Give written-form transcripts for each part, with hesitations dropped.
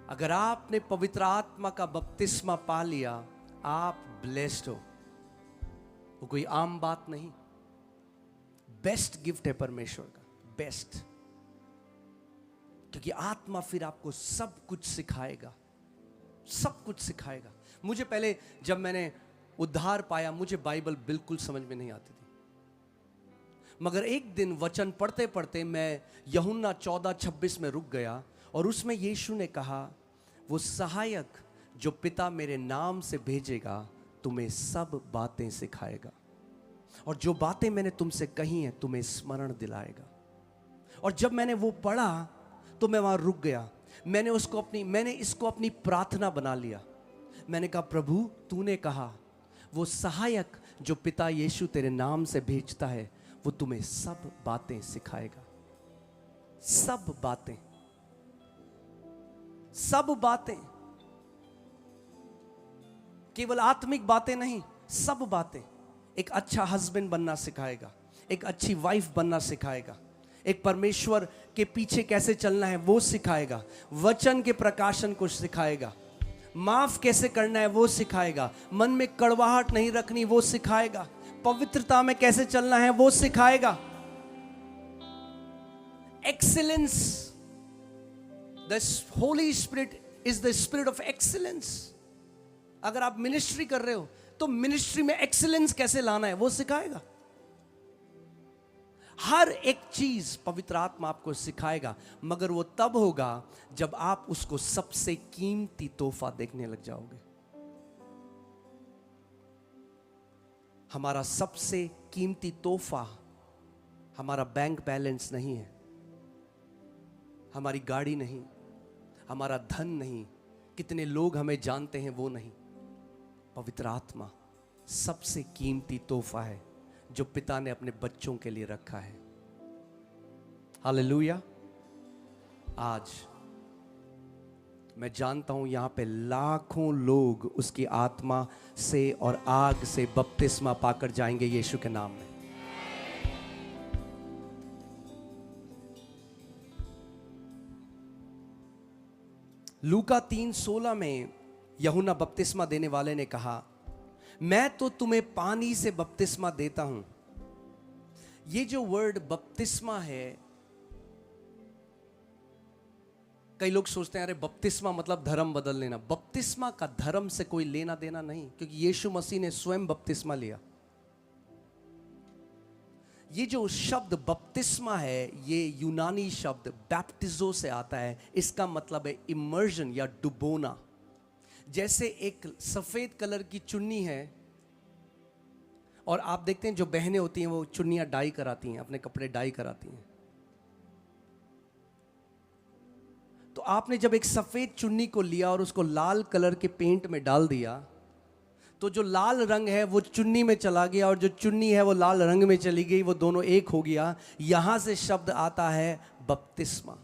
अगर आपने पवित्र आत्मा का बपतिस्मा पा लिया, आप ब्लेस्ड हो। वो कोई आम बात नहीं, बेस्ट गिफ्ट है परमेश्वर का, बेस्ट। क्योंकि आत्मा फिर आपको सब कुछ सिखाएगा, सब कुछ सिखाएगा। मुझे पहले जब मैंने उद्धार पाया, मुझे बाइबल बिल्कुल समझ में नहीं आती थी, मगर एक दिन वचन पढ़ते पढ़ते मैं यूहन्ना 14:26 में रुक गया और उसमें यीशु ने कहा, वो सहायक जो पिता मेरे नाम से भेजेगा तुम्हें सब बातें सिखाएगा और जो बातें मैंने तुमसे कही हैं तुम्हें स्मरण दिलाएगा। और जब मैंने वो पढ़ा तो मैं वहां रुक गया। मैंने इसको अपनी प्रार्थना बना लिया। मैंने कहा, प्रभु तूने कहा वो सहायक जो पिता यीशु तेरे नाम से भेजता है वो तुम्हें सब बातें सिखाएगा। सब बातें, सब बातें, केवल आत्मिक बातें नहीं, सब बातें। एक अच्छा हस्बैंड बनना सिखाएगा, एक अच्छी वाइफ बनना सिखाएगा, एक परमेश्वर के पीछे कैसे चलना है वो सिखाएगा, वचन के प्रकाशन को सिखाएगा, माफ कैसे करना है वो सिखाएगा, मन में कड़वाहट नहीं रखनी वो सिखाएगा, पवित्रता में कैसे चलना है वो सिखाएगा। Excellence, the Holi spirit is the spirit of excellence. अगर आप मिनिस्ट्री कर रहे हो तो मिनिस्ट्री में एक्सीलेंस कैसे लाना है वो सिखाएगा। हर एक चीज पवित्र आत्मा आपको सिखाएगा, मगर वो तब होगा जब आप उसको सबसे कीमती तोहफा देखने लग जाओगे। हमारा सबसे कीमती तोहफा हमारा बैंक बैलेंस नहीं है, हमारी गाड़ी नहीं, हमारा धन नहीं, कितने लोग हमें जानते हैं वो नहीं। पवित्र आत्मा सबसे कीमती तोहफा है जो पिता ने अपने बच्चों के लिए रखा है। हालेलुया। आज मैं जानता हूं यहां पे लाखों लोग उसकी आत्मा से और आग से बपतिस्मा पाकर जाएंगे यीशु के नाम में। लूका 3:16 में यूहन्ना बपतिस्मा देने वाले ने कहा, मैं तो तुम्हें पानी से बपतिस्मा देता हूं। ये जो वर्ड बपतिस्मा है, कई लोग सोचते हैं अरे बपतिस्मा मतलब धर्म बदल लेना। बपतिस्मा का धर्म से कोई लेना देना नहीं, क्योंकि यीशु मसीह ने स्वयं बपतिस्मा लिया। ये जो शब्द बपतिस्मा है, ये यूनानी शब्द बैप्टिजो से आता है। इसका मतलब है इमर्जन या डुबोना। जैसे एक सफेद कलर की चुन्नी है और आप देखते हैं जो बहनें होती हैं वो चुन्नियां डाई कराती हैं, अपने कपड़े डाई कराती हैं। तो आपने जब एक सफेद चुन्नी को लिया और उसको लाल कलर के पेंट में डाल दिया, तो जो लाल रंग है वो चुन्नी में चला गया और जो चुन्नी है वो लाल रंग में चली गई, वो दोनों एक हो गया। यहां से शब्द आता है बपतिस्मा।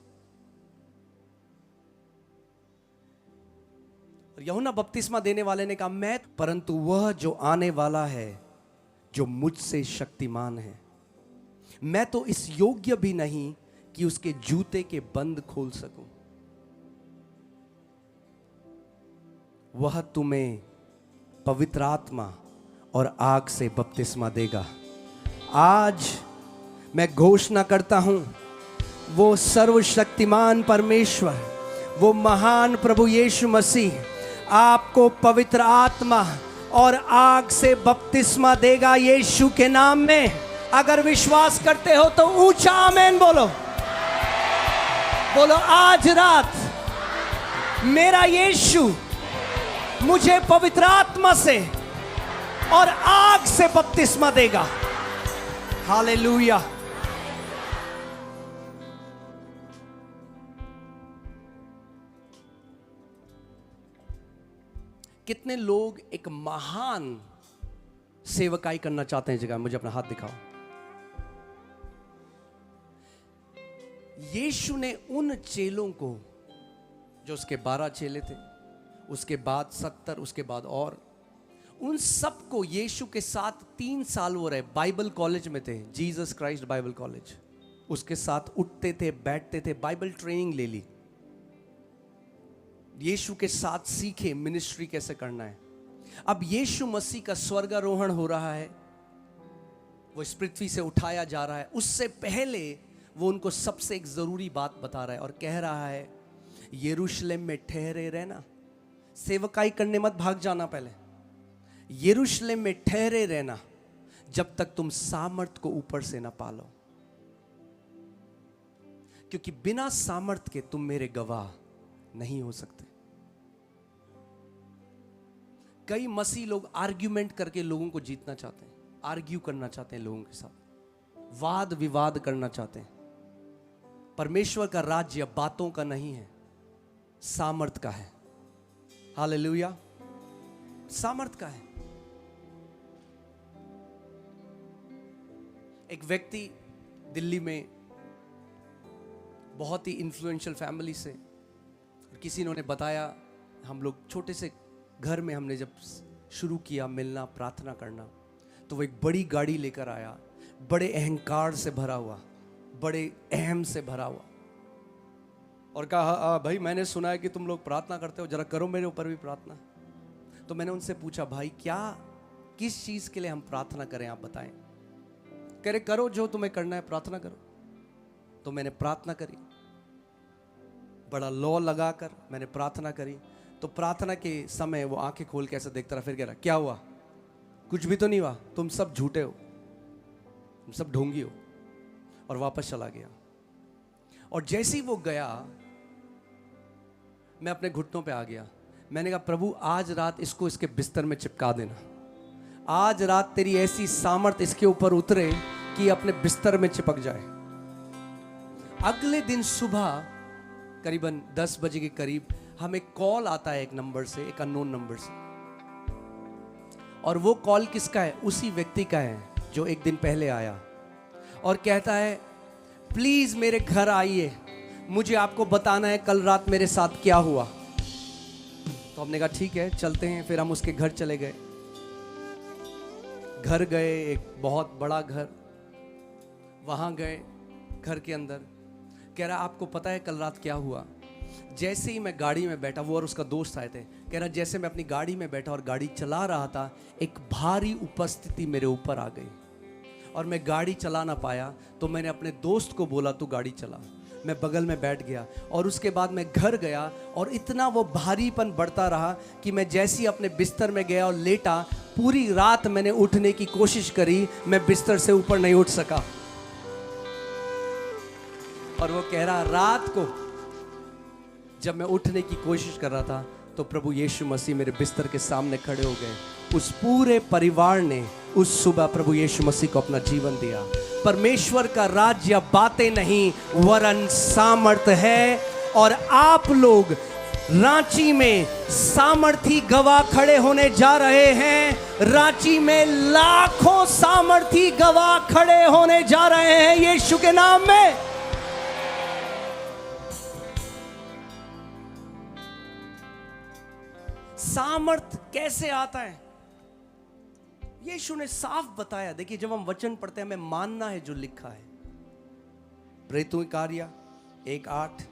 यूहन्ना बपतिस्मा देने वाले ने कहा, मैं परंतु वह जो आने वाला है जो मुझसे शक्तिमान है, मैं तो इस योग्य भी नहीं कि उसके जूते के बंद खोल सकूं। वह तुम्हें पवित्र आत्मा और आग से बपतिस्मा देगा। आज मैं घोषणा करता हूं, वो सर्वशक्तिमान परमेश्वर, वो महान प्रभु यीशु मसीह आपको पवित्र आत्मा और आग से बपतिस्मा देगा यीशु के नाम में। अगर विश्वास करते हो तो ऊंचा आमीन बोलो। बोलो, आज रात मेरा यीशु मुझे पवित्र आत्मा से और आग से बपतिस्मा देगा। हालेलुया। कितने लोग एक महान सेवकाई करना चाहते हैं? जगह मुझे अपना हाथ दिखाओ। यीशु ने उन चेलों को, जो उसके 12 चेले थे, उसके बाद 70, उसके बाद और, उन सबको यीशु के साथ 3 साल वो रहे। बाइबल कॉलेज में थे, जीसस क्राइस्ट बाइबल कॉलेज। उसके साथ उठते थे, बैठते थे, बाइबल ट्रेनिंग ले ली। यीशु के साथ सीखे मिनिस्ट्री कैसे करना है। अब यीशु मसीह का स्वर्गारोहण हो रहा है, वो इस पृथ्वी से उठाया जा रहा है। उससे पहले वो उनको सबसे एक जरूरी बात बता रहा है और कह रहा है यरूशलेम में ठहरे रहना, सेवकाई करने मत भाग जाना, पहले यरूशलेम में ठहरे रहना जब तक तुम सामर्थ को ऊपर से ना पालो, क्योंकि बिना सामर्थ के तुम मेरे गवाह नहीं हो सकते। कई मसीह लोग आर्ग्यूमेंट करके लोगों को जीतना चाहते हैं, आर्ग्यू करना चाहते हैं, लोगों के साथ वाद विवाद करना चाहते हैं। परमेश्वर का राज्य बातों का नहीं है, सामर्थ का है। हालेलुया, सामर्थ का है। एक व्यक्ति दिल्ली में बहुत ही इन्फ्लुएंशियल फैमिली से, किसी ने उन्हें बताया, हम लोग छोटे से घर में हमने जब शुरू किया मिलना प्रार्थना करना, तो वो एक बड़ी गाड़ी लेकर आया, बड़े अहंकार से भरा हुआ, बड़े अहम से भरा हुआ, और कहा भाई मैंने सुना है कि तुम लोग प्रार्थना करते हो, जरा करो मेरे ऊपर भी प्रार्थना। तो मैंने उनसे पूछा भाई क्या किस चीज के लिए हम प्रार्थना करें, आप बताएं। कह रहे करो जो तुम्हें करना है, प्रार्थना करो। तो मैंने प्रार्थना करी, बड़ा लॉ लगाकर मैंने प्रार्थना करी। तो प्रार्थना के समय वो आंखें खोल के ऐसा देखता रहा, फिर कह रहा क्या हुआ, कुछ भी तो नहीं हुआ, तुम सब झूठे हो, तुम सब ढोंगी हो, और वापस चला गया। और जैसे ही वो गया मैं अपने घुटनों पे आ गया। मैंने कहा प्रभु आज रात इसको इसके बिस्तर में चिपका देना, आज रात तेरी ऐसी सामर्थ इसके ऊपर उतरे कि अपने बिस्तर में चिपक जाए। अगले दिन सुबह करीबन 10 बजे के करीब हमें कॉल आता है एक नंबर से, एक अननोन नंबर से, और वो कॉल किसका है, उसी व्यक्ति का है जो एक दिन पहले आया और कहता है प्लीज मेरे घर आइए, मुझे आपको बताना है कल रात मेरे साथ क्या हुआ। तो हमने कहा ठीक है चलते हैं। फिर हम उसके घर चले गए। घर गए, एक बहुत बड़ा घर, वहां गए, घर के अंदर कह रहा आपको पता है कल रात क्या हुआ। जैसे ही मैं गाड़ी में बैठा, वो और उसका दोस्त आए थे, कह रहा जैसे मैं अपनी गाड़ी में बैठा और गाड़ी चला रहा था, एक भारी उपस्थिति मेरे ऊपर आ गई और मैं गाड़ी चला ना पाया। तो मैंने अपने दोस्त को बोला तू गाड़ी चला, मैं बगल में बैठ गया। और उसके बाद मैं घर गया और इतना वो भारीपन बढ़ता रहा कि मैं जैसे ही अपने बिस्तर में गया और लेटा, पूरी रात मैंने उठने की कोशिश करी, मैं बिस्तर से ऊपर नहीं उठ सका। और वो कह रहा रात को जब मैं उठने की कोशिश कर रहा था तो प्रभु यीशु मसीह मेरे बिस्तर के सामने खड़े हो गए। उस पूरे परिवार ने उस सुबह प्रभु यीशु मसीह को अपना जीवन दिया। परमेश्वर का राज्य बातें नहीं वरन सामर्थ है। और आप लोग रांची में सामर्थी गवाह खड़े होने जा रहे हैं। रांची में लाखों सामर्थी गवाह खड़े होने जा रहे हैं यीशु के नाम में। सामर्थ कैसे आता है, यीशु ने साफ बताया। देखिए जब हम वचन पढ़ते हैं हमें मानना है जो लिखा है। प्रेरितों के कार्य 1:8,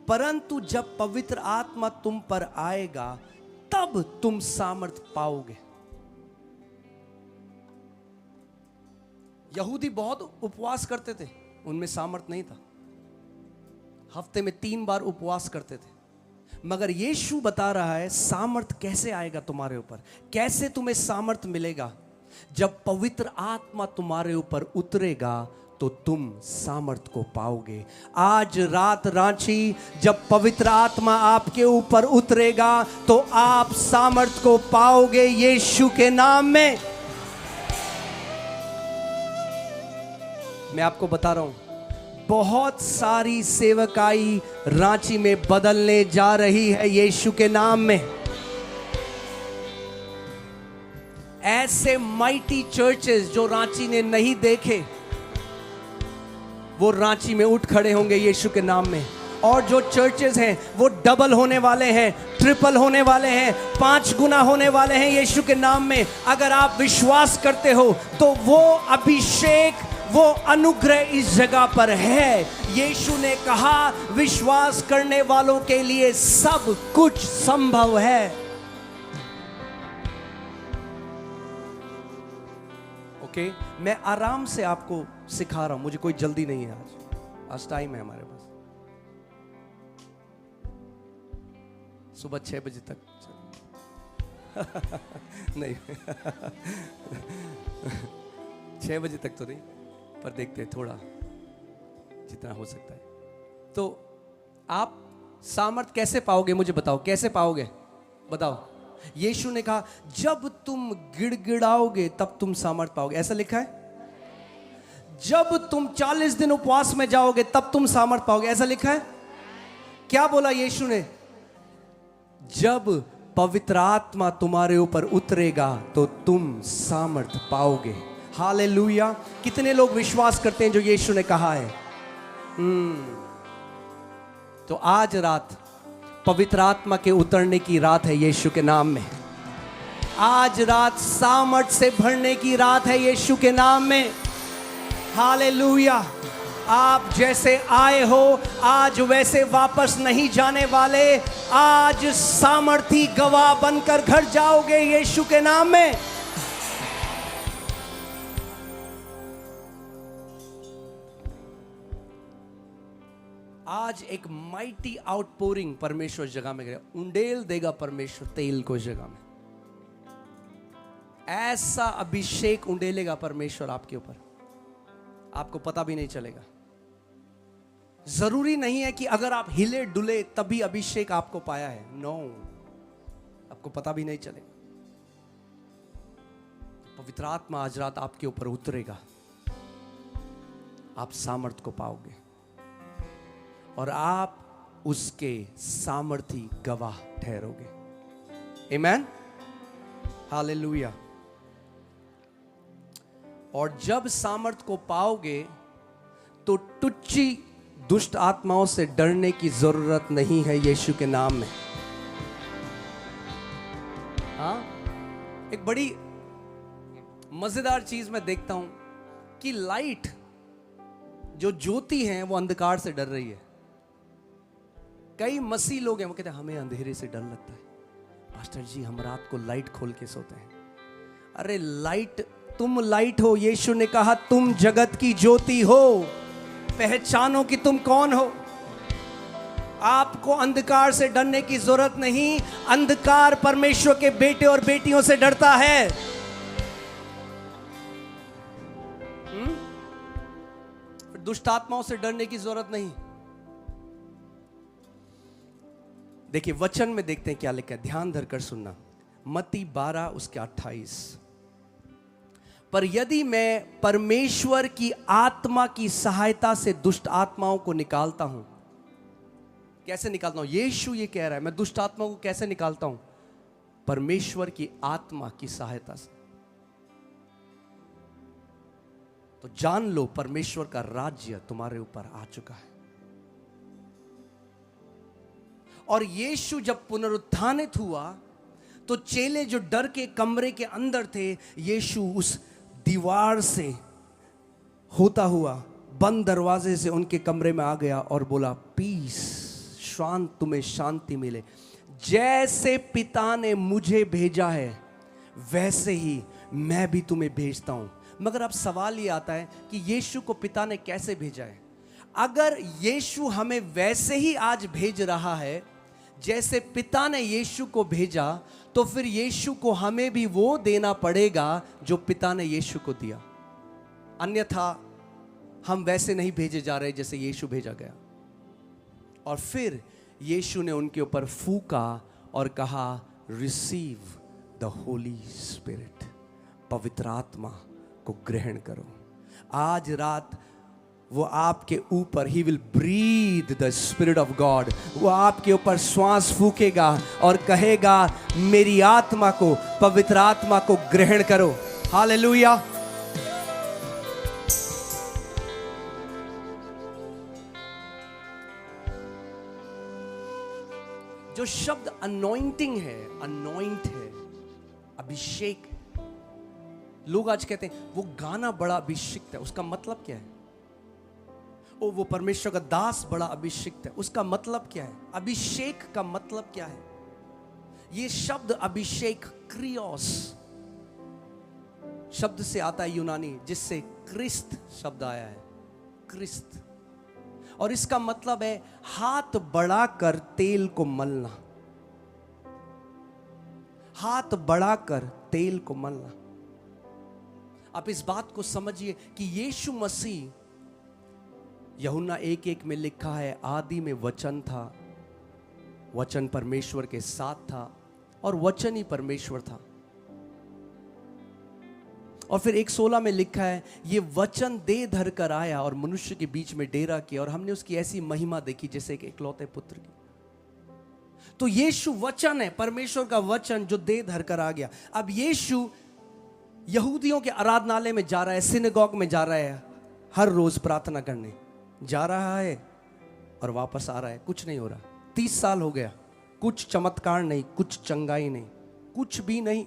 परंतु जब पवित्र आत्मा तुम पर आएगा तब तुम सामर्थ पाओगे। यहूदी बहुत उपवास करते थे, उनमें सामर्थ नहीं था। हफ्ते में 3 बार उपवास करते थे। मगर यीशु बता रहा है सामर्थ कैसे आएगा तुम्हारे ऊपर, कैसे तुम्हें सामर्थ मिलेगा। जब पवित्र आत्मा तुम्हारे ऊपर उतरेगा तो तुम सामर्थ को पाओगे। आज रात रांची जब पवित्र आत्मा आपके ऊपर उतरेगा तो आप सामर्थ को पाओगे यीशु के नाम में। मैं आपको बता रहा हूं बहुत सारी सेवकाई रांची में बदलने जा रही है यीशु के नाम में। ऐसे माइटी चर्चेस जो रांची ने नहीं देखे वो रांची में उठ खड़े होंगे यीशु के नाम में। और जो चर्चेस हैं वो डबल होने वाले हैं, ट्रिपल होने वाले हैं, 5 गुना होने वाले हैं यीशु के नाम में। अगर आप विश्वास करते हो तो वो अभिषेक वो अनुग्रह इस जगह पर है। यीशु ने कहा विश्वास करने वालों के लिए सब कुछ संभव है। ओके, मैं आराम से आपको सिखा रहा हूं, मुझे कोई जल्दी नहीं है। आज टाइम है हमारे पास, सुबह 6 बजे तक। नहीं 6 बजे तक तो नहीं, पर देखते हैं थोड़ा जितना हो सकता है। तो आप सामर्थ कैसे पाओगे, मुझे बताओ, कैसे पाओगे बताओ। यीशु ने कहा जब तुम गिड़गिड़ाओगे तब तुम सामर्थ पाओगे, ऐसा लिखा है। जब तुम 40 दिन उपवास में जाओगे तब तुम सामर्थ पाओगे, ऐसा लिखा है। क्या बोला यीशु ने? जब पवित्र आत्मा तुम्हारे ऊपर उतरेगा तो तुम सामर्थ पाओगे। हालेलुया। कितने लोग विश्वास करते हैं जो यीशु ने कहा है? तो आज रात पवित्र आत्मा के उतरने की रात है यीशु के नाम में। आज रात सामर्थ से भरने की रात है यीशु के नाम में। हालेलुया। आप जैसे आए हो आज वैसे वापस नहीं जाने वाले। आज सामर्थी गवाह बनकर घर जाओगे यीशु के नाम में। आज एक माइटी आउटपोरिंग परमेश्वर जगह में करेगा। उंडेल देगा परमेश्वर तेल को जगह में। ऐसा अभिषेक उंडेलेगा परमेश्वर आपके ऊपर, आपको पता भी नहीं चलेगा। जरूरी नहीं है कि अगर आप हिले डुले तभी अभिषेक आपको पाया है। नो, आपको पता भी नहीं चलेगा। पवित्र आत्मा आज रात आपके ऊपर उतरेगा, आप सामर्थ को पाओगे और आप उसके सामर्थी गवाह ठहरोगे। आमीन, हालेलुया। और जब सामर्थ को पाओगे तो टुच्ची दुष्ट आत्माओं से डरने की जरूरत नहीं है यीशु के नाम में। हाँ, एक बड़ी मजेदार चीज मैं देखता हूं कि लाइट जो ज्योति है वो अंधकार से डर रही है। कई मसीह लोग हैं वो कहते हैं हमें अंधेरे से डर लगता है। पास्टर जी हम रात को लाइट खोल के सोते हैं। अरे लाइट, तुम लाइट हो। यीशु ने कहा तुम जगत की ज्योति हो, पहचानो कि तुम कौन हो। आपको अंधकार से डरने की जरूरत नहीं। अंधकार परमेश्वर के बेटे और बेटियों से डरता है। दुष्ट आत्माओं से डरने की जरूरत नहीं। देखिए वचन में देखते हैं क्या लिखा है, ध्यान धरकर सुनना। मत्ती 12 उसके 28। पर यदि मैं परमेश्वर की आत्मा की सहायता से दुष्ट आत्माओं को निकालता हूं। कैसे निकालता हूं? यीशु ये कह रहा है मैं दुष्ट आत्माओं को कैसे निकालता हूं? परमेश्वर की आत्मा की सहायता से। तो जान लो परमेश्वर का राज्य तुम्हारे ऊपर आ चुका है। और यीशु जब पुनरुत्थानित हुआ तो चेले जो डर के कमरे के अंदर थे, यीशु उस दीवार से होता हुआ बंद दरवाजे से उनके कमरे में आ गया और बोला पीस, शांत, तुम्हें शांति मिले। जैसे पिता ने मुझे भेजा है वैसे ही मैं भी तुम्हें भेजता हूं। मगर अब सवाल ये आता है कि यीशु को पिता ने कैसे भेजा है? अगर यीशु हमें वैसे ही आज भेज रहा है जैसे पिता ने यीशु को भेजा, तो फिर यीशु को हमें भी वो देना पड़ेगा जो पिता ने यीशु को दिया। अन्यथा हम वैसे नहीं भेजे जा रहे जैसे यीशु भेजा गया। और फिर यीशु ने उनके ऊपर फूका और कहा रिसीव द होली स्पिरिट, पवित्र आत्मा को ग्रहण करो। आज रात वो आपके ऊपर, he will breathe the spirit of God, वो आपके ऊपर श्वास फूकेगा और कहेगा मेरी आत्मा को, पवित्र आत्मा को ग्रहण करो। हालेलुया। जो शब्द अनॉइंटिंग है, अनॉइंट है, अभिषेक है, लोग आज कहते हैं वो गाना बड़ा अभिषिक्त है, उसका मतलब क्या है? ओ वो परमेश्वर का दास बड़ा अभिषिक्त है, उसका मतलब क्या है? अभिषेक का मतलब क्या है? ये शब्द अभिषेक क्रियोस शब्द से आता है, यूनानी, जिससे क्रिस्त शब्द आया है, क्रिस्त। और इसका मतलब है हाथ बढ़ाकर तेल को मलना, हाथ बढ़ाकर तेल को मलना। आप इस बात को समझिए कि यीशु मसीह, यूहन्ना 1:1 में लिखा है, आदि में वचन था, वचन परमेश्वर के साथ था और वचन ही परमेश्वर था। और फिर 1:16 में लिखा है, ये वचन देह धर कर आया और मनुष्य के बीच में डेरा किया और हमने उसकी ऐसी महिमा देखी जैसे एक इकलौते पुत्र की। तो यीशु वचन है, परमेश्वर का वचन जो देह धर कर आ गया। अब यीशु यहूदियों के आराधनालय में जा रहा है, सिनेगॉग में जा रहा है, हर रोज प्रार्थना करने जा रहा है और वापस आ रहा है, कुछ नहीं हो रहा। 30 साल हो गया, कुछ चमत्कार नहीं, कुछ चंगाई नहीं, कुछ भी नहीं,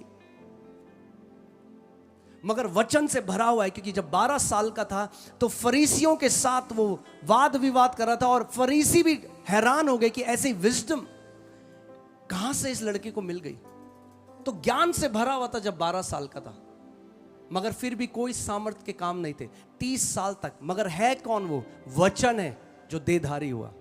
मगर वचन से भरा हुआ है। क्योंकि जब 12 साल का था तो फरीसियों के साथ वो वाद विवाद कर रहा था और फरीसी भी हैरान हो गए कि ऐसी विजडम कहां से इस लड़के को मिल गई। तो ज्ञान से भरा हुआ था जब 12 साल का था, मगर फिर भी कोई सामर्थ्य के काम नहीं थे 30 साल तक। मगर है कौन? वो वचन है जो देहधारी हुआ।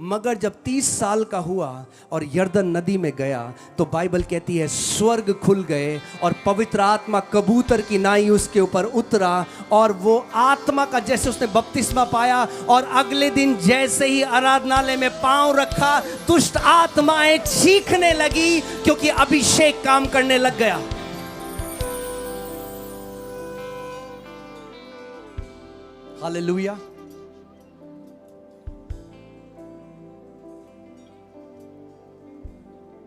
मगर जब 30 साल का हुआ और यरदन नदी में गया तो बाइबल कहती है स्वर्ग खुल गए और पवित्र आत्मा कबूतर की नाई उसके ऊपर उतरा और वो आत्मा का जैसे उसने बपतिस्मा पाया और अगले दिन जैसे ही आराधनालय में पांव रखा, दुष्ट आत्माएं चीखने लगी क्योंकि अभिषेक काम करने लग गया। हालेलुया।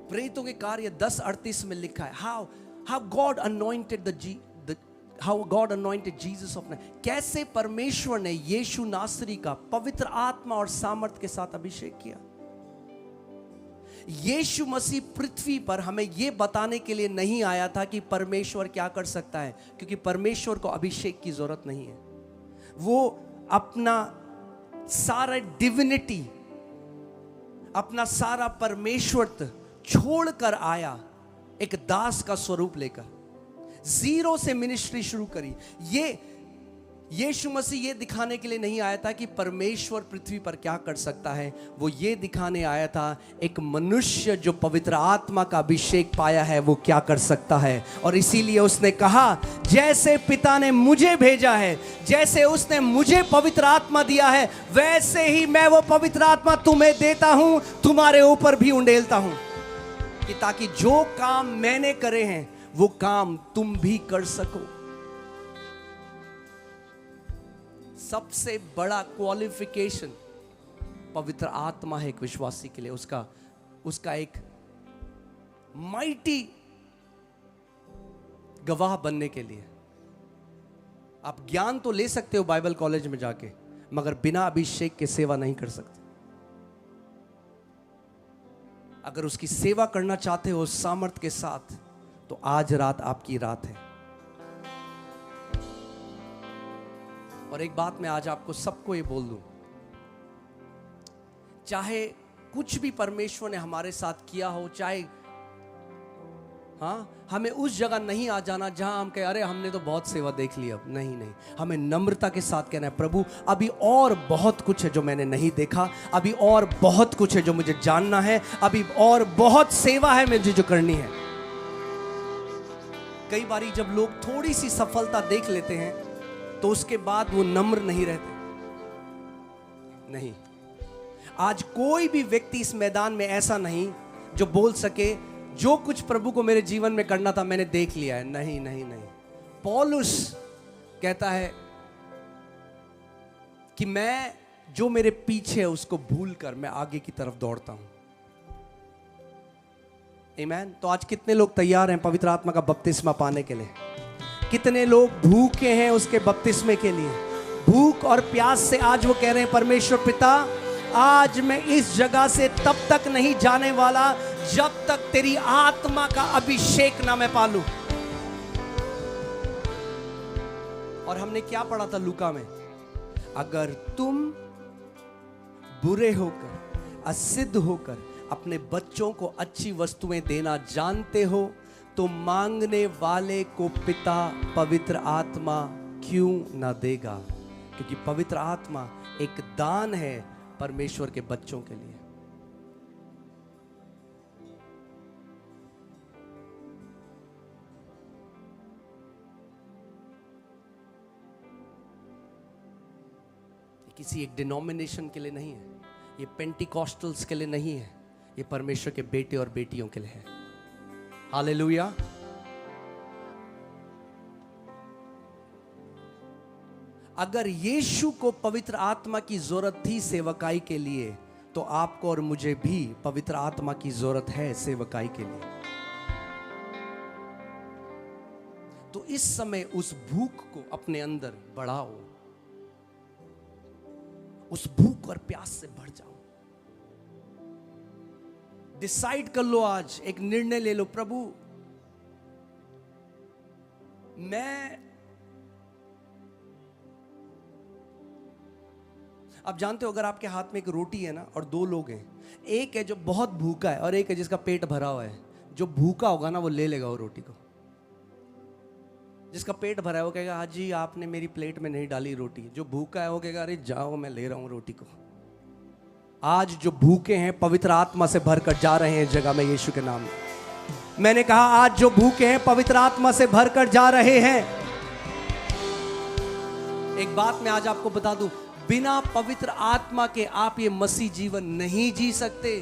प्रेरितों के कार्य 10:38 में लिखा है, how God anointed Jesus of Nazareth, कैसे परमेश्वर ने यीशु नासरी का पवित्र आत्मा और सामर्थ के साथ अभिषेक किया। यीशु मसीह पृथ्वी पर हमें यह बताने के लिए नहीं आया था कि परमेश्वर क्या कर सकता है, क्योंकि परमेश्वर को अभिषेक की जरूरत नहीं है। वो अपना सारा डिविनिटी, अपना सारा परमेश्वर छोड़कर आया, एक दास का स्वरूप लेकर, जीरो से मिनिस्ट्री शुरू करी। ये यीशु मसीह ये दिखाने के लिए नहीं आया था कि परमेश्वर पृथ्वी पर क्या कर सकता है, वो ये दिखाने आया था एक मनुष्य जो पवित्र आत्मा का अभिषेक पाया है वो क्या कर सकता है। और इसीलिए उसने कहा, जैसे पिता ने मुझे भेजा है, जैसे उसने मुझे पवित्र आत्मा दिया है, वैसे ही मैं वो पवित्र आत्मा तुम्हें देता हूं, तुम्हारे ऊपर भी उंडेलता हूं, कि ताकि जो काम मैंने करे हैं वो काम तुम भी कर सको। सबसे बड़ा क्वालिफिकेशन पवित्र आत्मा है एक विश्वासी के लिए, उसका एक माइटी गवाह बनने के लिए। आप ज्ञान तो ले सकते हो बाइबल कॉलेज में जाके, मगर बिना अभिषेक के सेवा नहीं कर सकते। अगर उसकी सेवा करना चाहते हो सामर्थ के साथ, तो आज रात आपकी रात है। और एक बात मैं आज आपको सबको ये बोल दूं, चाहे कुछ भी परमेश्वर ने हमारे साथ किया हो, चाहे हमें उस जगह नहीं आ जाना जहां हम कहें अरे हमने तो बहुत सेवा देख ली, अब नहीं, हमें नम्रता के साथ कहना है, प्रभु अभी और बहुत कुछ है जो मैंने नहीं देखा, अभी और बहुत कुछ है जो मुझे जानना है, अभी और बहुत सेवा है मुझे जो करनी है। कई बारी जब लोग थोड़ी सी सफलता देख लेते हैं तो उसके बाद वो नम्र नहीं रहते। नहीं, आज कोई भी व्यक्ति इस मैदान में ऐसा नहीं जो बोल सके जो कुछ प्रभु को मेरे जीवन में करना था मैंने देख लिया है। नहीं। पौलुस कहता है कि मैं जो मेरे पीछे है उसको भूलकर मैं आगे की तरफ दौड़ता हूं। आमीन। तो आज कितने लोग तैयार हैं पवित्र आत्मा का बपतिस्मा पाने के लिए? कितने लोग भूखे हैं उसके बपतिस्मे के लिए? भूख और प्यास से आज वो कह रहे हैं, परमेश्वर पिता आज मैं इस जगह से तब तक नहीं जाने वाला जब तक तेरी आत्मा का अभिषेक ना मैं पालूं। और हमने क्या पढ़ा था लूका में? अगर तुम बुरे होकर, असिद्ध होकर अपने बच्चों को अच्छी वस्तुएं देना जानते हो, तो मांगने वाले को पिता पवित्र आत्मा क्यों ना देगा? क्योंकि पवित्र आत्मा एक दान है परमेश्वर के बच्चों के लिए। किसी एक डिनोमिनेशन के लिए नहीं है, ये पेंटिकॉस्टल्स के लिए नहीं है, ये परमेश्वर के बेटे और बेटियों के लिए है। हालेलुया। अगर यीशु को पवित्र आत्मा की जरूरत थी सेवकाई के लिए, तो आपको और मुझे भी पवित्र आत्मा की जरूरत है सेवकाई के लिए। तो इस समय उस भूख को अपने अंदर बढ़ाओ, उस भूख और प्यास से भर जाओ। डिसाइड कर लो, आज एक निर्णय ले लो, प्रभु मैं, आप जानते हो अगर आपके हाथ में एक रोटी है ना और दो लोग हैं, एक है जो बहुत भूखा है और एक है जिसका पेट भरा हुआ है, जो भूखा होगा ना वो ले लेगा वो रोटी को, जिसका पेट भरा है वो कहेगा हाँ जी आपने मेरी प्लेट में नहीं डाली रोटी, जो भूखा है वो कहेगा अरे जाओ मैं ले रहा हूं रोटी को। आज जो भूखे हैं पवित्र आत्मा से भरकर जा रहे हैं जगह में यीशु के नाम में। मैंने कहा आज जो भूखे हैं पवित्र आत्मा से भरकर जा रहे हैं। एक बात मैं आज आपको बता दूं, बिना पवित्र आत्मा के आप ये मसीह जीवन नहीं जी सकते।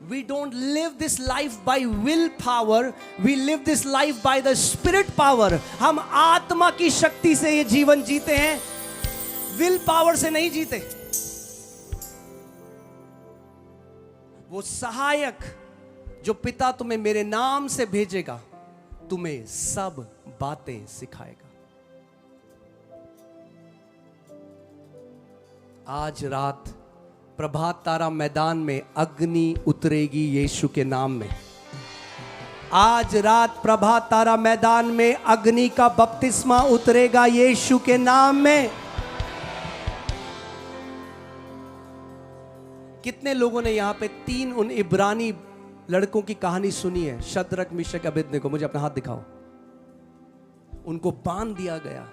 We don't live this life by willpower, we live this life by the spirit power। हम आत्मा की शक्ति से ये जीवन जीते हैं, विल पावर से नहीं जीते। वो सहायक जो पिता तुम्हें मेरे नाम से भेजेगा, तुम्हें सब बातें सिखाएगा। आज रात प्रभात तारा मैदान में अग्नि उतरेगी यीशु के नाम में। आज रात प्रभात तारा मैदान में अग्नि का बपतिस्मा उतरेगा यीशु के नाम में। कितने लोगों ने यहां पे 3 उन इब्रानी लड़कों की कहानी सुनी है? शद्रक, मिशक, अबेदnego, मुझे अपना हाथ दिखाओ। उनको बांध दिया गया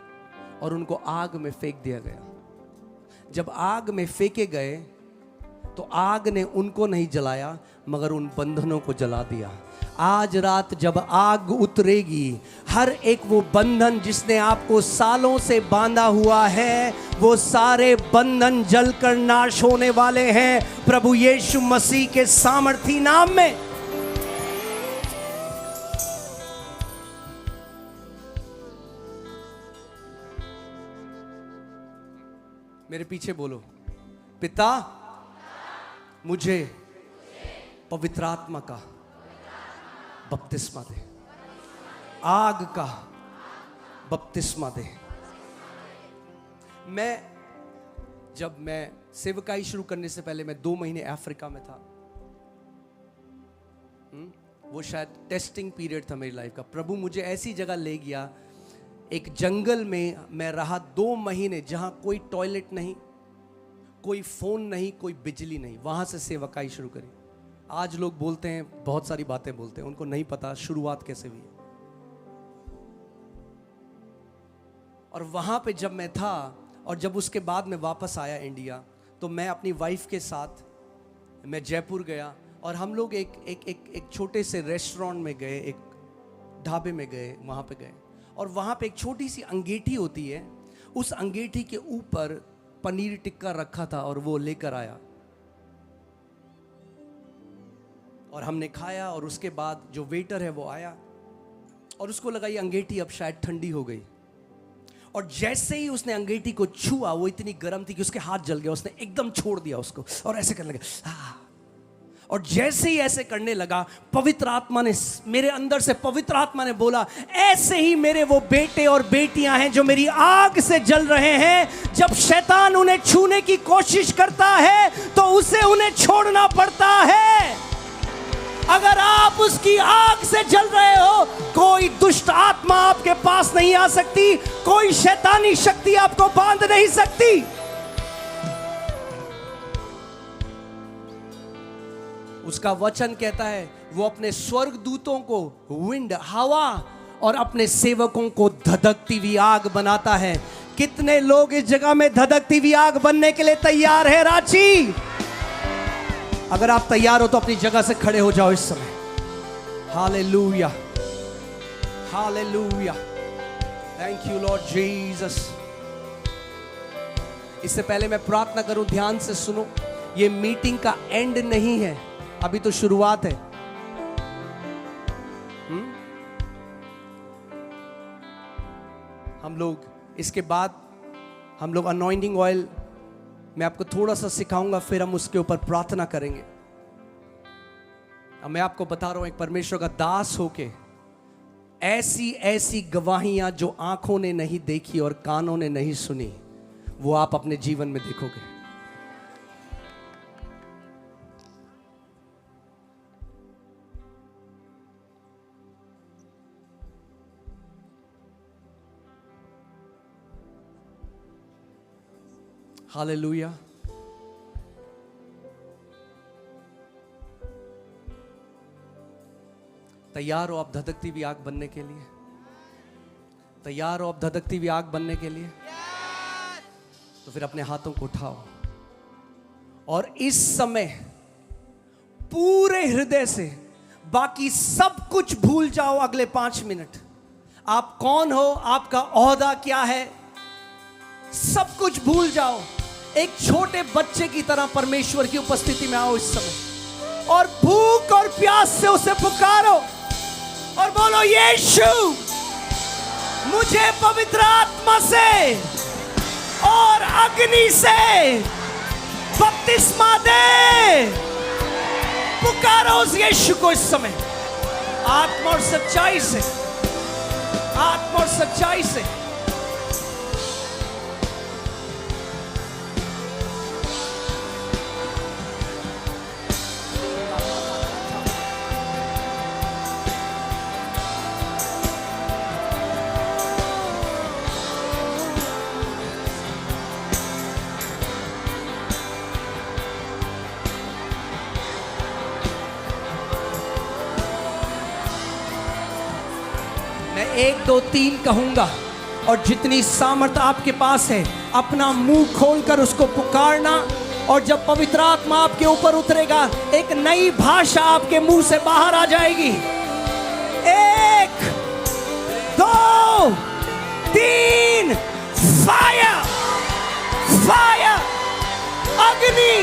और उनको आग में फेंक दिया गया। जब आग में फेंके गए तो आग ने उनको नहीं जलाया मगर उन बंधनों को जला दिया। आज रात जब आग उतरेगी, हर एक वो बंधन जिसने आपको सालों से बांधा हुआ है, वो सारे बंधन जलकर नाश होने वाले हैं प्रभु यीशु मसीह के सामर्थी नाम में। मेरे पीछे बोलो, पिता मुझे पवित्र आत्मा का बपतिस्मा दे, आग का बपतिस्मा दे। जब मैं सेवकाई शुरू करने से पहले मैं 2 महीने अफ्रीका में था। वो शायद टेस्टिंग पीरियड था मेरी लाइफ का। प्रभु मुझे ऐसी जगह ले गया, एक जंगल में मैं रहा 2 महीने, जहां कोई टॉयलेट नहीं, कोई फोन नहीं, कोई बिजली नहीं। वहां से सेवकाई शुरू करी। आज लोग बोलते हैं, बहुत सारी बातें बोलते हैं, उनको नहीं पता शुरुआत कैसे हुई। और वहां पे जब मैं था और जब उसके बाद मैं वापस आया इंडिया, तो मैं अपनी वाइफ के साथ मैं जयपुर गया और हम लोग एक छोटे से रेस्टोरेंट में गए, एक ढाबे में गए, वहां पे गए और वहां पे एक छोटी सी अंगीठी होती है, उस अंगीठी के ऊपर पनीर टिक्का रखा था और वो लेकर आया और हमने खाया। और उसके बाद जो वेटर है वो आया और उसको लगा ये अंगीठी अब शायद ठंडी हो गई, और जैसे ही उसने अंगीठी को छुआ वो इतनी गर्म थी कि उसके हाथ जल गया। उसने एकदम छोड़ दिया उसको और ऐसे करने लगा। और जैसे ही ऐसे करने लगा, पवित्र आत्मा ने मेरे अंदर से, पवित्र आत्मा ने बोला, ऐसे ही मेरे वो बेटे और बेटियां हैं जो मेरी आग से जल रहे हैं। जब शैतान उन्हें छूने की कोशिश करता है तो उसे उन्हें छोड़ना पड़ता है। अगर आप उसकी आग से जल रहे हो, कोई दुष्ट आत्मा आपके पास नहीं आ सकती, कोई शैतानी शक्ति आपको बांध नहीं सकती। उसका वचन कहता है वो अपने स्वर्गदूतों को विंड, हवा, और अपने सेवकों को धधकती हुई आग बनाता है। कितने लोग इस जगह में धधकती हुई आग बनने के लिए तैयार है रांची? अगर आप तैयार हो तो अपनी जगह से खड़े हो जाओ इस समय। Hallelujah, hallelujah, thank you Lord Jesus. इससे पहले मैं प्रार्थना करूं, ध्यान से सुनो। ये मीटिंग का एंड नहीं है, अभी तो शुरुआत है। हम लोग इसके बाद हम लोग अनॉइंटिंग ऑयल, मैं आपको थोड़ा सा सिखाऊंगा, फिर हम उसके ऊपर प्रार्थना करेंगे। अब मैं आपको बता रहा हूं, एक परमेश्वर का दास होके ऐसी ऐसी गवाहियां जो आंखों ने नहीं देखी और कानों ने नहीं सुनी, वो आप अपने जीवन में देखोगे। हालेलुया। तैयार हो आप धधकती हुई आग बनने के लिए? तैयार हो आप धधकती हुई आग बनने के लिए? तो फिर अपने हाथों को उठाओ और इस समय पूरे हृदय से बाकी सब कुछ भूल जाओ। अगले 5 मिनट आप कौन हो, आपका ओहदा क्या है, सब कुछ भूल जाओ। एक छोटे बच्चे की तरह परमेश्वर की उपस्थिति में आओ इस समय और भूख और प्यास से उसे पुकारो और बोलो, यीशु मुझे पवित्र आत्मा से और अग्नि से बपतिस्मा दे। पुकारो उस यीशु को इस समय, आत्मा और सच्चाई से, आत्मा और सच्चाई से। मैं 1 2 3 कहूंगा और जितनी सामर्थ आपके पास है अपना मुंह खोलकर उसको पुकारना। और जब पवित्र आत्मा आपके ऊपर उतरेगा, एक नई भाषा आपके मुंह से बाहर आ जाएगी। 1 2 3 फायर, फायर, अग्नि,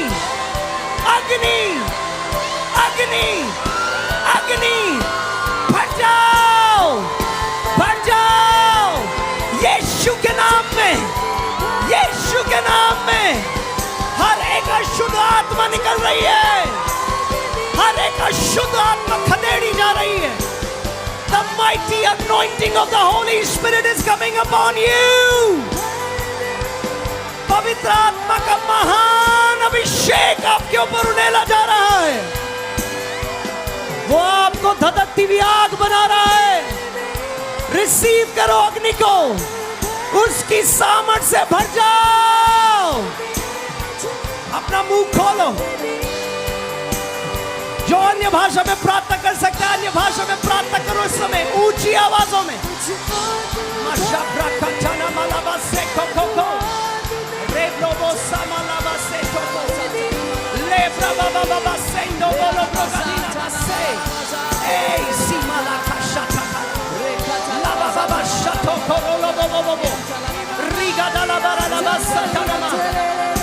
अग्नि, अग्नि, अग्नि, भर जाओ, भर जाओ यीशु के नाम में, यीशु के नाम में। हर एक अशुद्ध आत्मा निकल रही है, हर एक अशुद्ध आत्मा खदेड़ी जा रही है। The mighty anointing of the Holy Spirit is coming upon you. पवित्र आत्मा का महान अभिषेक आपके ऊपर उड़ेला जा रहा है। वो आपको धधकती हुई आग बना रहा है। रिसीव करो अग्नि को, उसकी सामर्थ से भर जाओ। अपना मुंह खोलो। जो अन्य भाषा में प्रार्थना कर सकता है, अन्य भाषा में प्रार्थना करो इस समय ऊंची आवाजों में।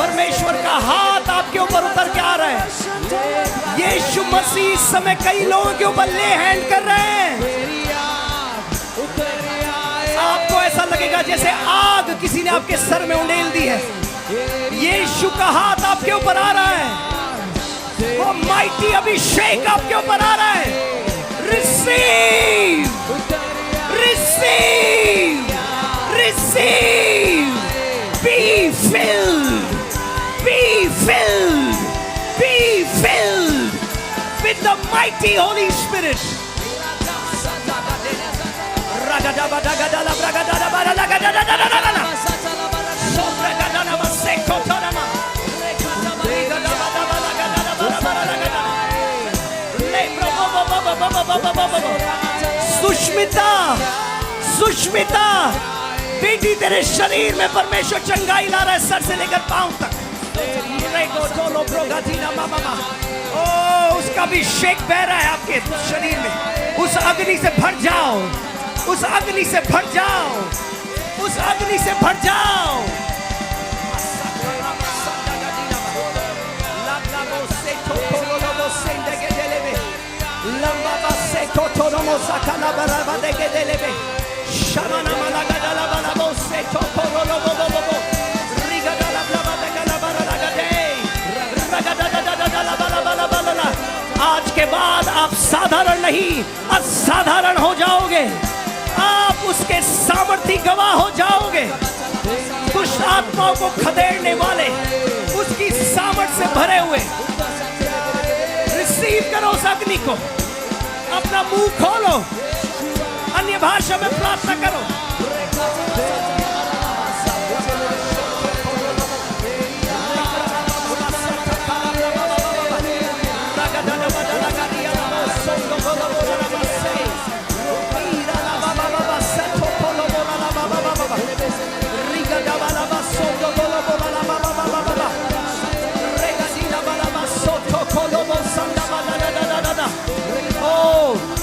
परमेश्वर का हाथ आपके ऊपर उतर के आ रहा है। यीशु मसीह इस समय कई लोगों के ऊपर ले हैंड कर रहे हैं। आपको ऐसा लगेगा जैसे आग किसी ने आपके सर में उंडेल दी है। यीशु का हाथ आपके ऊपर आ रहा है, वो माइटी अभिषेक आपके ऊपर आ रहा है। Receive, receive, receive, be filled, be filled, be filled with the the mighty Holy Spirit. Sushmita, Sushmita, बेटी तेरे शरीर में परमेश्वर चंगाई ला रहा है, सर से लेकर पांव तक। ओ, उसका अभिषेक बह रहा है आपके शरीर में। उस अग्नि से भर जाओ, उस अग्नि से भर जाओ, उस अग्नि से भर जाओ। आज के बाद आप साधारण नहीं असाधारण हो जाओगे। आप उसके सामर्थी गवाह हो जाओगे। दुष्ट आत्माओं को खदेड़ने वाले उसकी सामर्थ से भरे हुए। रिसीव करो उस अग्नि को। अपना मुंह खोलो, अन्य भाषा में प्रार्थना करो।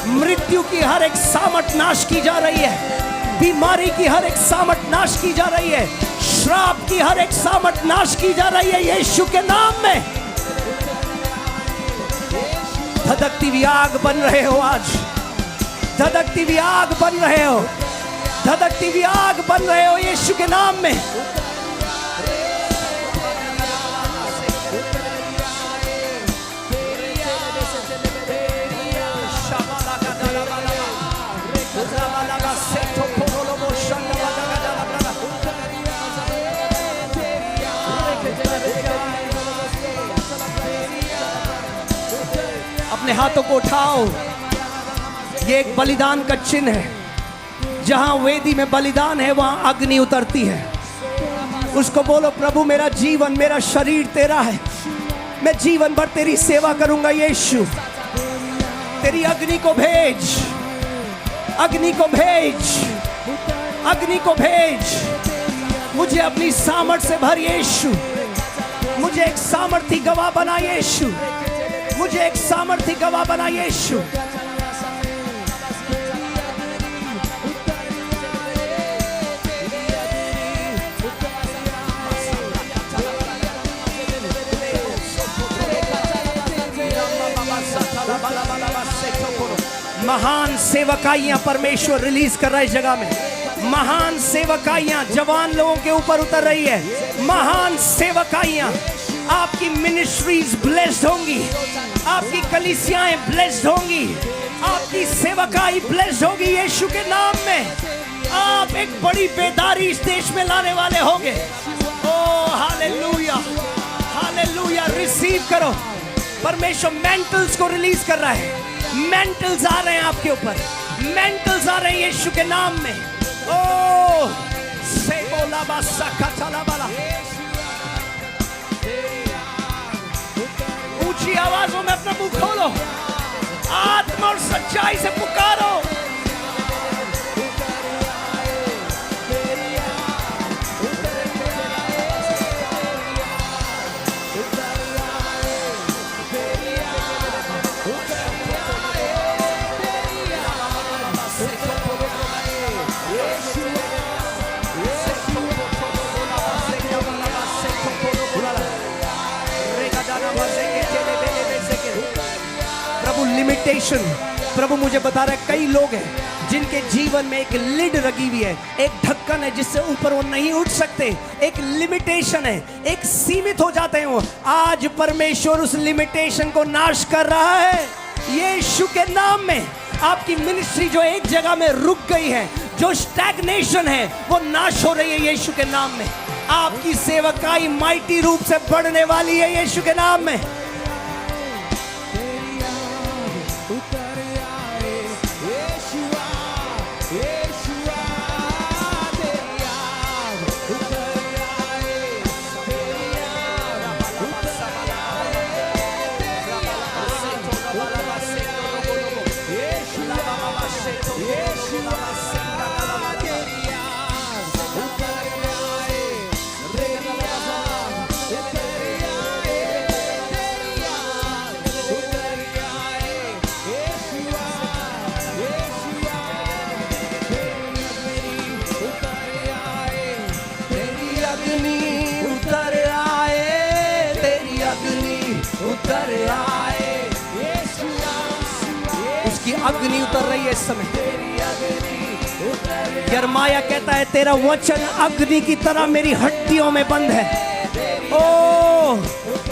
मृत्यु की हर एक सामर्थ नाश की जा रही है। बीमारी की हर एक सामर्थ नाश की जा रही है। श्राप की हर एक सामर्थ नाश की जा रही है यीशु के नाम में। धधकती हुई आग बन रहे हो आज। धधकती हुई आग बन रहे हो। धधकती हुई आग बन रहे हो यीशु के नाम में। अपने हाथों को उठाओ। ये एक बलिदान का चिन्ह है। जहां वेदी में बलिदान है वहां अग्नि उतरती है। उसको बोलो, प्रभु मेरा जीवन, मेरा शरीर तेरा है। मैं जीवन भर तेरी सेवा करूंगा यीशु। तेरी अग्नि को भेज, अग्नि को भेज, अग्नि को भेज। मुझे अपनी सामर्थ से भर यीशु। मुझे एक सामर्थी गवाह बना यीशु। मुझे एक सामर्थी गवाह बना यीशु। महान सेवकाइयां परमेश्वर रिलीज कर रहा है इस जगह में। महान सेवकाइयां जवान लोगों के ऊपर उतर रही है। महान सेवकाइयां, आपकी मिनिस्ट्रीज ब्लेस्ड होंगी। आपकी कलीसियाएं ब्लेस्ड होंगी। आपकी सेवकाई ब्लेस्ड होगी यीशु के नाम में। आप एक बड़ी बेदारी इस देश में लाने वाले होंगे। Oh hallelujah, hallelujah. रिसीव करो। परमेश्वर मेंटल्स को रिलीज कर रहा है। मेंटल्स आ रहे हैं आपके ऊपर। मेंटल्स आ रहे हैं यीशु के नाम में। ओह सेबोला बासा कचला बाला। ऊंची आवाजों में अपना मुंह खोलो। आत्मा और सच्चाई से पुकारो। लिमिटेशन, प्रभु मुझे बता रहा है कई लोग हैं जिनके जीवन में एक लिड लगी हुई है, एक ढक्कन है जिससे ऊपर वो नहीं उठ सकते। एक लिमिटेशन है, एक सीमित हो जाते हैं वो। आज परमेश्वर उस लिमिटेशन को नाश कर रहा है यीशु के नाम में। आपकी मिनिस्ट्री जो एक जगह में रुक गई है, जो स्टैग्नेशन है, वो नाश हो रही है यीशु के नाम में। आपकी सेवकाई माइटी रूप से बढ़ने वाली है यीशु के नाम में। उसकी अग्नि उतर रही है इस समय। यिर्मयाह कहता है तेरा वचन अग्नि की तरह मेरी हड्डियों में बंद है। ओ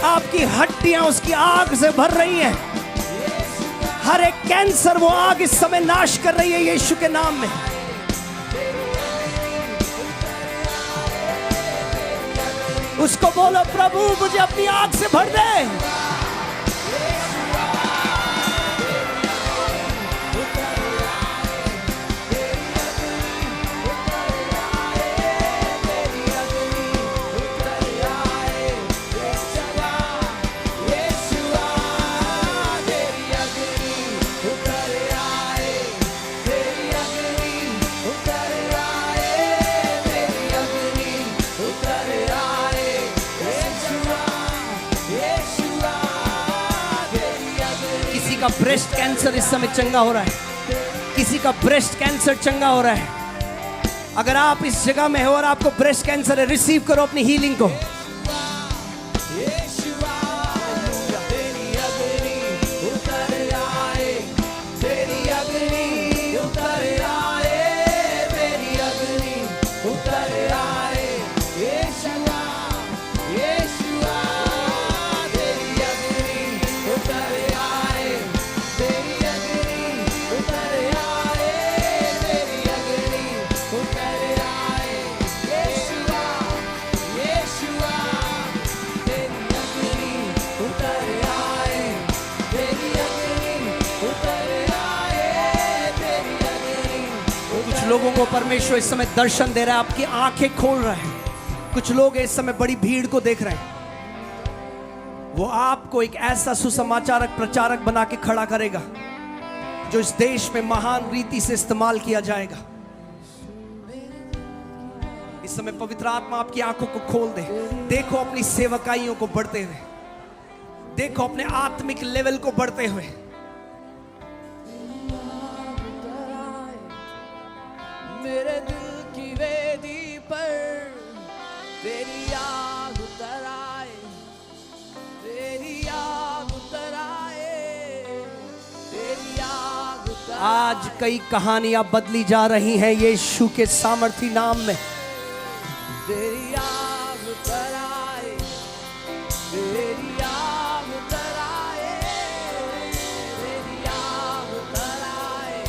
आपकी हड्डियां उसकी आग से भर रही हैं। हर एक कैंसर वो आग इस समय नाश कर रही है यीशु के नाम में। उसको बोलो प्रभु मुझे अपनी आग से भर दे। किसी का ब्रेस्ट कैंसर इस समय चंगा हो रहा है। किसी का ब्रेस्ट कैंसर चंगा हो रहा है। अगर आप इस जगह में हो और आपको ब्रेस्ट कैंसर है, रिसीव करो अपनी हीलिंग को। लोगों को परमेश्वर इस समय दर्शन दे रहा है, आपकी आंखें खोल रहा है। कुछ लोग इस समय बड़ी भीड़ को देख रहे हैं। वो आपको एक ऐसा सुसमाचारक प्रचारक बना के खड़ा करेगा जो इस देश में महान रीति से इस्तेमाल किया जाएगा। इस समय पवित्र आत्मा आपकी आंखों को खोल दे। देखो अपनी सेवकाइयों को बढ़ते हुए, देखो अपने आत्मिक लेवल को बढ़ते हुए। मेरे दिल की वेदी पर तेरी आग उतर आए, तेरी आग उतर आए, तेरी आग उतर आए। आज कई कहानियां बदली जा रही हैं यीशु के सामर्थी नाम में। तेरी आग उतर आए, तेरी आग उतर आए, तेरी आग उतर आए।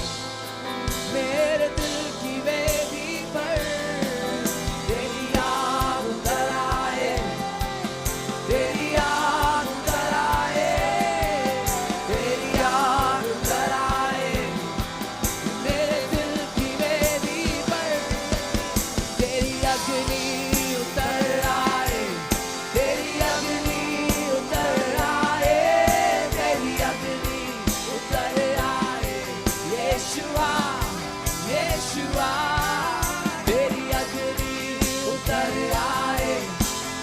मेरे दिल की वेदी पर तेरी आग उतर आए, तेरी आग उतर आए, तेरी आग उतर आए। मेरे दिल की वेदी पर तेरी अग्नि उतर आए, तेरी अग्नि उतर आए, तेरी अग्नि उतर आए। यीशुआ यीशुआ तेरी अग्नि उतर आए,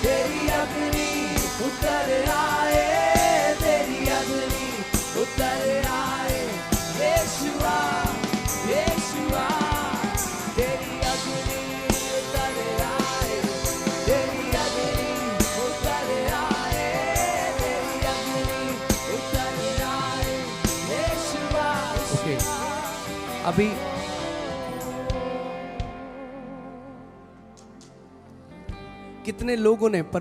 तेरी अग्नि उतर आए, तेरी अग्नि उतर आए। यीशुआ यीशुआ तेरी अग्नि उतर आए, तेरी अग्नि उतर आए, तेरी अग्नि उतर आए। यीशुआ ओके, अभी कितने लोगों ने